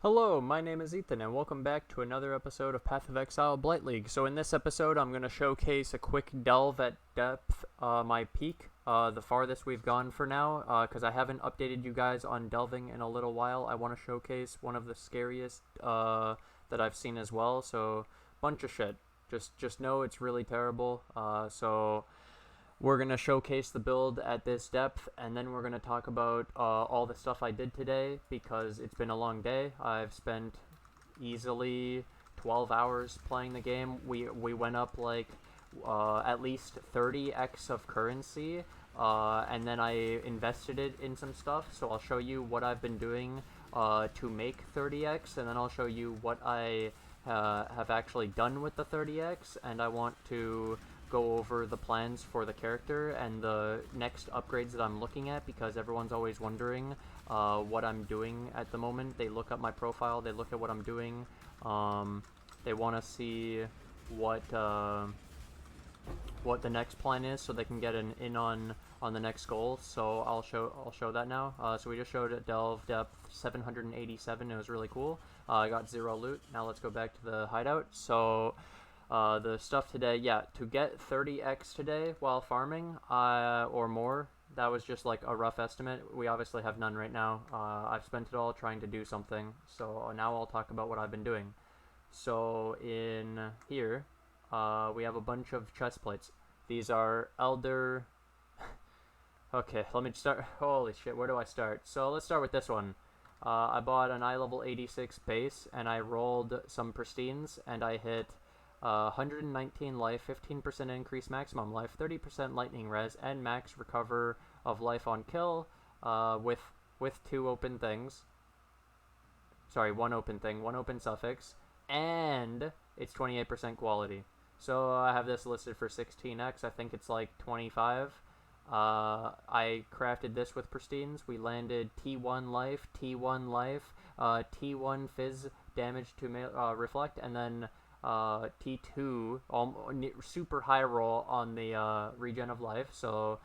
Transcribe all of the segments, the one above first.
Hello, my name is Ethan, and welcome back to another episode of Path of Exile Blight League. So in this episode, I'm going to showcase a quick delve at depth, my peak, the farthest we've gone for now, because I haven't updated you guys on delving in a little while. I want to showcase one of the scariest that I've seen as well, so bunch of shit. Just know it's really terrible, so we're going to showcase the build at this depth, and then we're going to talk about all the stuff I did today, because it's been a long day. I've spent easily 12 hours playing the game. We went up like at least 30x of currency, and then I invested it in some stuff, so I'll show you what I've been doing to make 30x, and then I'll show you what I have actually done with the 30x, and I want to go over the plans for the character and the next upgrades that I'm looking at, because everyone's always wondering what I'm doing at the moment. They look up my profile, they look at what I'm doing, they want to see what the next plan is, so they can get an in on the next goal. So I'll show that now. So we just showed a delve depth 787. It was really cool. I got 0 loot. Now let's go back to the hideout. So the stuff today, yeah, to get 30x today while farming, or more, that was just like a rough estimate. We obviously have none right now. I've spent it all trying to do something, so now I'll talk about what I've been doing. So in here, we have a bunch of chest plates. These are Elder... Okay, let me start. Holy shit, where do I start? So let's start with this one. I bought an eye level 86 base, and I rolled some pristines, and I hit 119 life, 15% increase maximum life, 30% lightning res, and max recover of life on kill, with 2 open things. Sorry, 1 open thing, 1 open suffix, and it's 28% quality. So I have this listed for 16x. I think it's like 25. I crafted this with pristines. We landed T1 life, T1 life, T1 Phys damage to reflect, and then T2 super high roll on the regen of life. So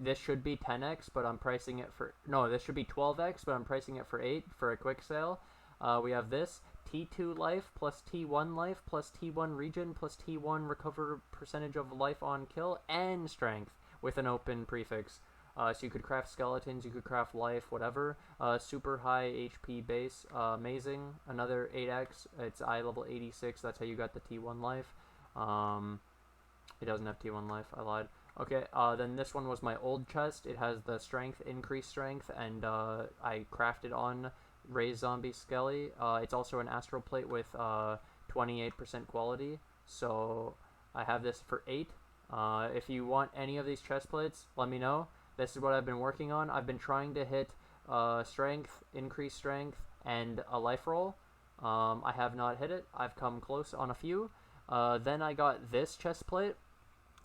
this should be 10x, but I'm pricing it for... No, this should be 12x, but I'm pricing it for 8 for a quick sale. We have this T2 life plus T1 life plus T1 regen plus T1 recover percentage of life on kill and strength with an open prefix. So you could craft skeletons, you could craft life, whatever. Super high HP base, amazing. Another 8x, it's eye level 86, that's how you got the T1 life. It doesn't have T1 life, I lied. Okay, then this one was my old chest. It has the strength, increased strength, and I crafted on Raise Zombie Skelly. It's also an astral plate with 28% quality, so I have this for 8. If you want any of these chest plates, let me know. This is what I've been working on. I've been trying to hit strength, increased strength, and a life roll. I have not hit it. I've come close on a few. Then I got this chest plate.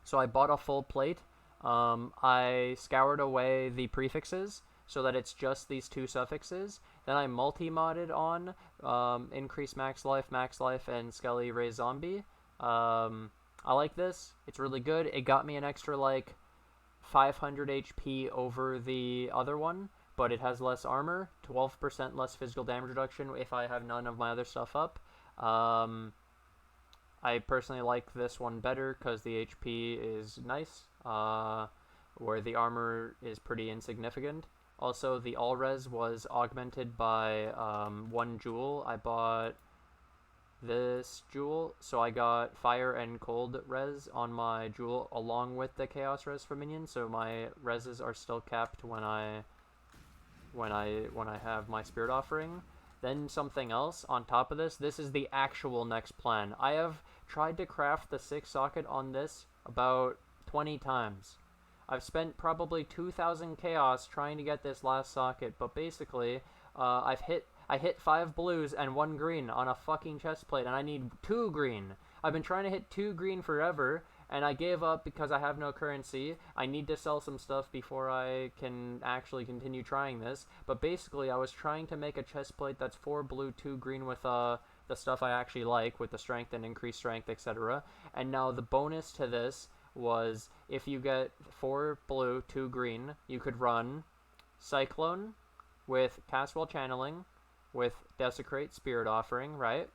So I bought a full plate. I scoured away the prefixes so that it's just these 2 suffixes. Then I multi-modded on increase max life, and Skelly Raise Zombie. I like this. It's really good. It got me an extra like 500 HP over the other one, but it has less armor, 12% less physical damage reduction if I have none of my other stuff up. I personally like this one better because the HP is nice, where the armor is pretty insignificant. Also, the all res was augmented by 1 jewel. I bought this jewel, so I got fire and cold res on my jewel along with the chaos res for minions, so my reses are still capped when I have my spirit offering. Then something else on top of this. This is the actual next plan. I have tried to craft the 6 socket on this about 20 times. I've spent probably 2,000 chaos trying to get this last socket, but basically I hit 5 blues and 1 green on a fucking chest plate, and I need 2 green. I've been trying to hit 2 green forever, and I gave up because I have no currency. I need to sell some stuff before I can actually continue trying this. But basically, I was trying to make a chest plate that's 4 blue, 2 green with the stuff I actually like, with the strength and increased strength, etc. And now the bonus to this was if you get 4 blue, 2 green, you could run Cyclone with Cast while channeling, with Desecrate, Spirit Offering, right?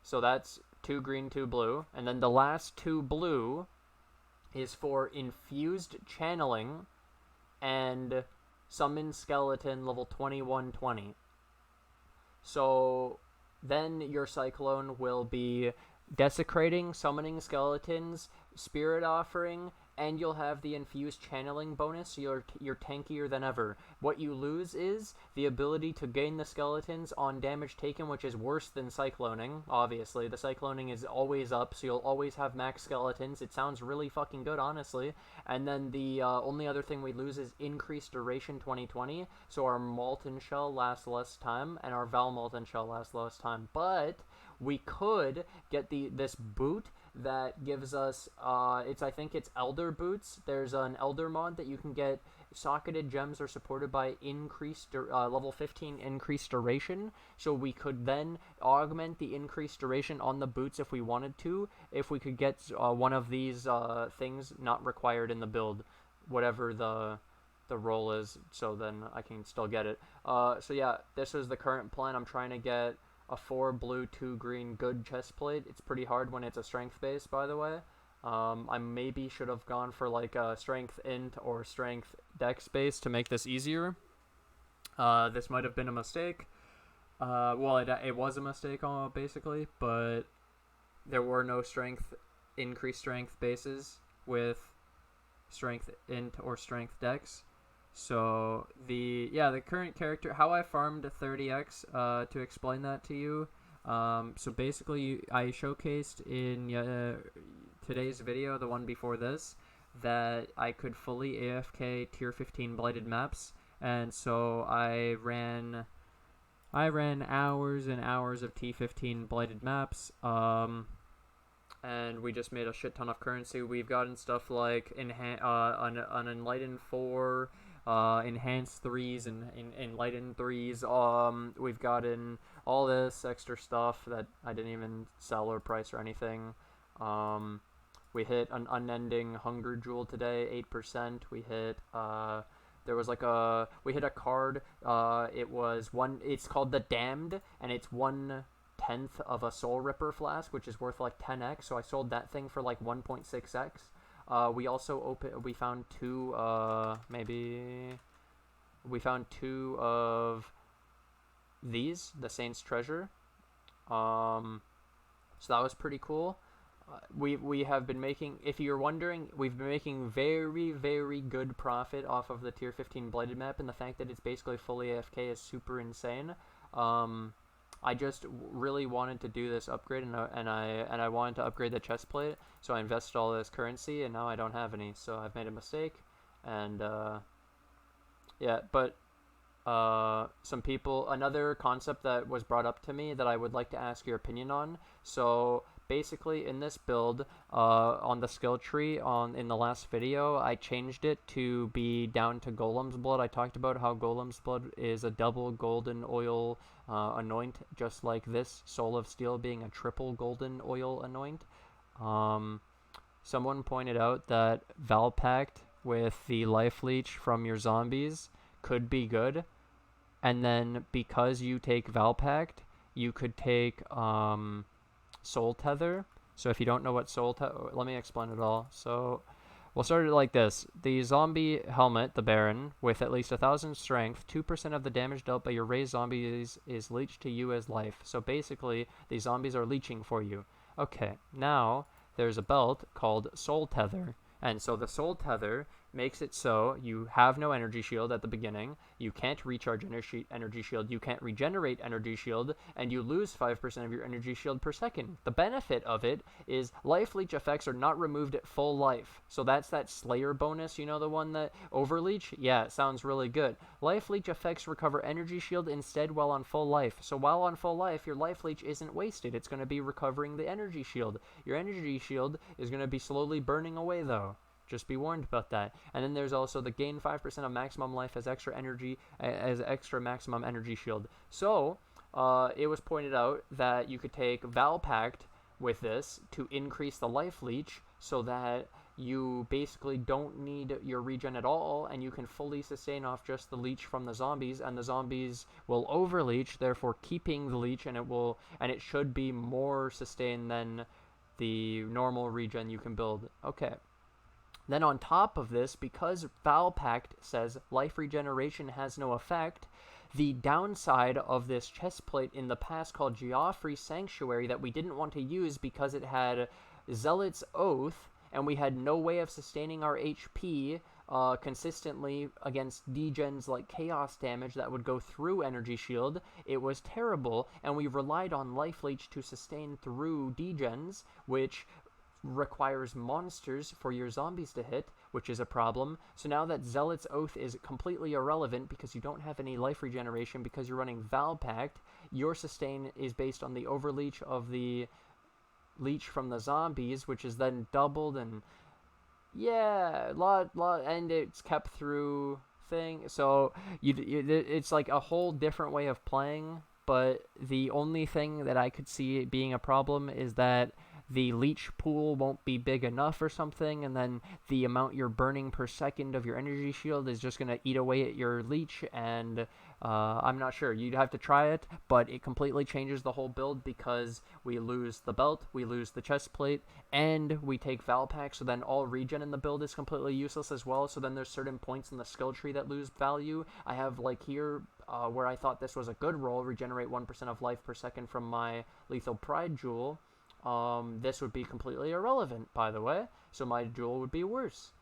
So that's 2 green, 2 blue. And then the last 2 blue is for Infused Channeling and Summon Skeleton level 2120. So then your Cyclone will be Desecrating, Summoning Skeletons, Spirit Offering, and you'll have the Infused Channeling bonus, so you're tankier than ever. What you lose is the ability to gain the skeletons on damage taken, which is worse than Cycloning, obviously. The Cycloning is always up, so you'll always have max skeletons. It sounds really fucking good, honestly. And then the only other thing we lose is Increased Duration 2020, so our Molten Shell lasts less time, and our Vaal Molten Shell lasts less time. But we could get this boot that gives us, I think it's Elder Boots. There's an Elder mod that you can get. Socketed gems are supported by level 15 increased duration, so we could then augment the increased duration on the boots if we wanted to, if we could get one of these things not required in the build, whatever the role is, so then I can still get it. So yeah, this is the current plan. I'm trying to get a 4 blue, 2 green good chestplate. It's pretty hard when it's a strength base, by the way. I maybe should have gone for like a strength int or strength dex base to make this easier. This might have been a mistake. Well, it was a mistake, basically, but there were no increased strength bases with strength int or strength dex. So the current character, how I farmed 30x, to explain that to you. So basically I showcased in today's video, the one before this, that I could fully AFK tier 15 blighted maps, and so I ran hours and hours of T15 blighted maps, and we just made a shit ton of currency. We've gotten stuff like an Enlightened 4, Enhanced 3s, and Enlightened 3s. We've gotten all this extra stuff that I didn't even sell or price or anything. We hit an Unending Hunger Jewel today, 8%. We hit, we hit a card, it's called the Damned, and it's 1/10 of a Soul Ripper flask, which is worth like 10x, so I sold that thing for like 1.6x. We also we found two of these, the Saint's Treasure. So that was pretty cool. We have been making, if you're wondering, we've been making very, very good profit off of the tier 15 blighted map, and the fact that it's basically fully AFK is super insane. I just really wanted to do this upgrade, and I wanted to upgrade the chest plate, so I invested all this currency, and now I don't have any, so I've made a mistake. And yeah, but another concept that was brought up to me that I would like to ask your opinion on. So basically, in this build, on the skill tree in the last video, I changed it to be down to Golem's Blood. I talked about how Golem's Blood is a double golden oil anoint, just like this Soul of Steel being a triple golden oil anoint. Someone pointed out that Vaal Pact with the life leech from your zombies could be good, and then because you take Vaal Pact, you could take Soul Tether. So if you don't know what let me explain it all. So we'll start it like this. The zombie helmet, the Baron, with at least 1,000 strength, 2% of the damage dealt by your raised zombies is leached to you as life. So basically, these zombies are leeching for you. Okay, now there's a belt called Soul Tether. And so the Soul Tether makes it so you have no energy shield at the beginning, you can't recharge energy shield, you can't regenerate energy shield, and you lose 5% of your energy shield per second. The benefit of it is life leech effects are not removed at full life. So that's that Slayer bonus, you know, the one that overleech? Yeah, it sounds really good. Life leech effects recover energy shield instead while on full life. So while on full life, your life leech isn't wasted. It's going to be recovering the energy shield. Your energy shield is going to be slowly burning away, though. Just be warned about that. And then there's also the gain 5% of maximum life as extra maximum energy shield. So it was pointed out that you could take Vaal Pact with this to increase the life leech, so that you basically don't need your regen at all, and you can fully sustain off just the leech from the zombies, and the zombies will overleech, therefore keeping the leech, and it should be more sustained than the normal regen you can build. Okay. Then on top of this, because Vaal Pact says life regeneration has no effect, the downside of this chestplate in the past called Geofri Sanctuary that we didn't want to use because it had Zealot's Oath, and we had no way of sustaining our HP consistently against degens like chaos damage that would go through energy shield. It was terrible, and we relied on life leech to sustain through degens, which requires monsters for your zombies to hit, which is a problem. So now that Zealot's Oath is completely irrelevant because you don't have any life regeneration because you're running Vaal Pact, your sustain is based on the overleech of the leech from the zombies, which is then doubled, and yeah, and it's kept through thing. So it's like a whole different way of playing, but the only thing that I could see it being a problem is that the leech pool won't be big enough or something, and then the amount you're burning per second of your energy shield is just going to eat away at your leech, and I'm not sure. You'd have to try it, but it completely changes the whole build because we lose the belt, we lose the chest plate, and we take Vaal Pact, so then all regen in the build is completely useless as well, so then there's certain points in the skill tree that lose value. I have, like here, where I thought this was a good roll, regenerate 1% of life per second from my Lethal Pride Jewel. This would be completely irrelevant, by the way, so my jewel would be worse.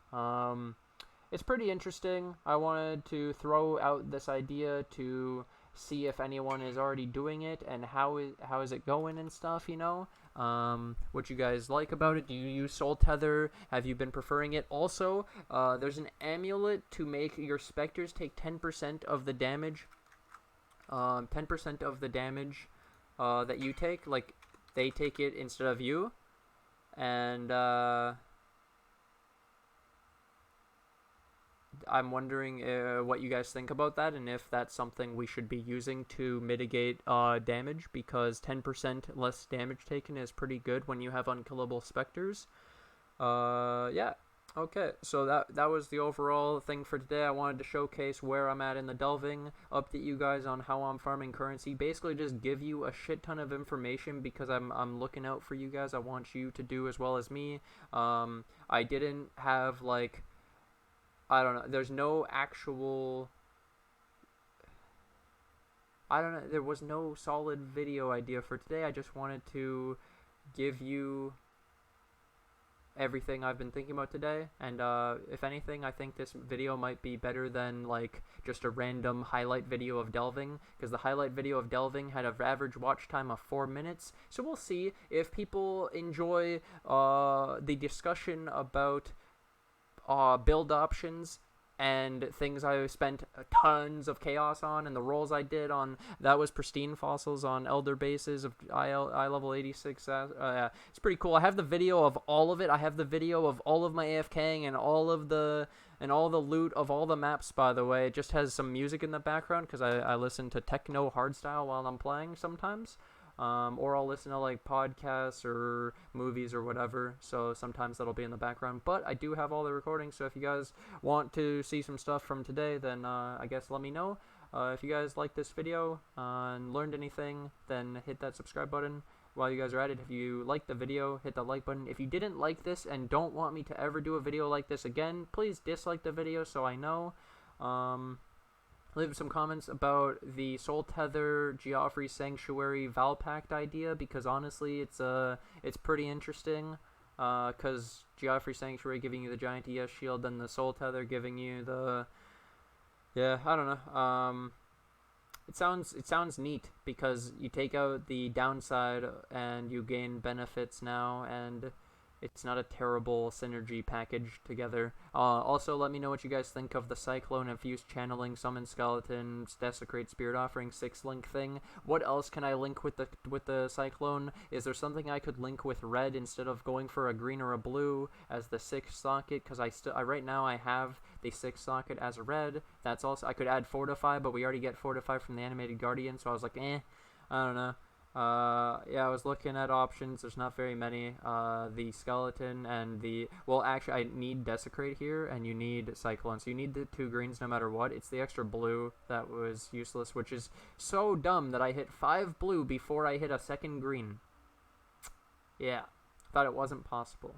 It's pretty interesting. I wanted to throw out this idea to see if anyone is already doing it and how is it going and stuff, you know? What you guys like about it. Do you use Soul Tether? Have you been preferring it? Also, there's an amulet to make your specters take 10% of the damage. 10% of the damage that you take, like, they take it instead of you, and I'm wondering what you guys think about that, and if that's something we should be using to mitigate damage, because 10% less damage taken is pretty good when you have unkillable specters. Yeah. Okay, so that was the overall thing for today. I wanted to showcase where I'm at in the delving, update you guys on how I'm farming currency, basically just give you a shit ton of information because I'm looking out for you guys. I want you to do as well as me. I didn't have, like, I don't know, there's no actual, I don't know, there was no solid video idea for today. I just wanted to give you everything I've been thinking about today, and if anything, I think this video might be better than like just a random highlight video of delving, because the highlight video of delving had an average watch time of 4 minutes. So we'll see if people enjoy the discussion about build options and things I spent tons of chaos on, and the rolls I did on, that was pristine fossils on elder bases of I level 86. Yeah, it's pretty cool. I have the video of all of it. I have the video of all of my AFKing and all the loot of all the maps, by the way. It just has some music in the background because I listen to techno hardstyle while I'm playing sometimes. Or I'll listen to like podcasts or movies or whatever, so sometimes that'll be in the background, but I do have all the recordings, so if you guys want to see some stuff from today, then I guess let me know. If you guys like this video and learned anything, then hit that subscribe button while you guys are at it. If you liked the video, hit the like button. If you didn't like this and don't want me to ever do a video like this again, please dislike the video so I know. Leave some comments about the Soul Tether, Geofri Sanctuary, Vaal Pact idea, because honestly, it's pretty interesting. Because Geofri Sanctuary giving you the giant ES shield, then the Soul Tether giving you the, yeah, I don't know. It sounds neat because you take out the downside and you gain benefits now, and it's not a terrible synergy package together. Also, let me know what you guys think of the Cyclone and Phys channeling, Summon Skeletons, Desecrate, Spirit Offering, 6-link thing. What else can I link with the Cyclone? Is there something I could link with red instead of going for a green or a blue as the 6 socket? Because right now I have the 6 socket as a red. That's also, I could add Fortify, but we already get Fortify from the Animated Guardian, so I was like, I don't know. Yeah, I was looking at options. There's not very many. The skeleton and the... Well, actually, I need Desecrate here, and you need Cyclone. So you need the 2 greens no matter what. It's the extra blue that was useless, which is so dumb that I hit 5 blue before I hit a 2nd green. Yeah, thought it wasn't possible.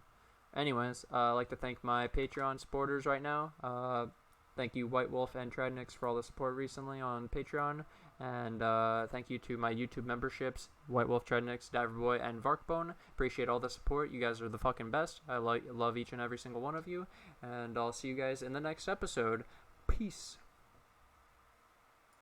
Anyways, I'd like to thank my Patreon supporters right now. Thank you, White Wolf and Tridnix, for all the support recently on Patreon. And thank you to my YouTube memberships, White Wolf, Tridnix, Diverboy, and Varkbone. Appreciate all the support. You guys are the fucking best. I love each and every single one of you. And I'll see you guys in the next episode. Peace.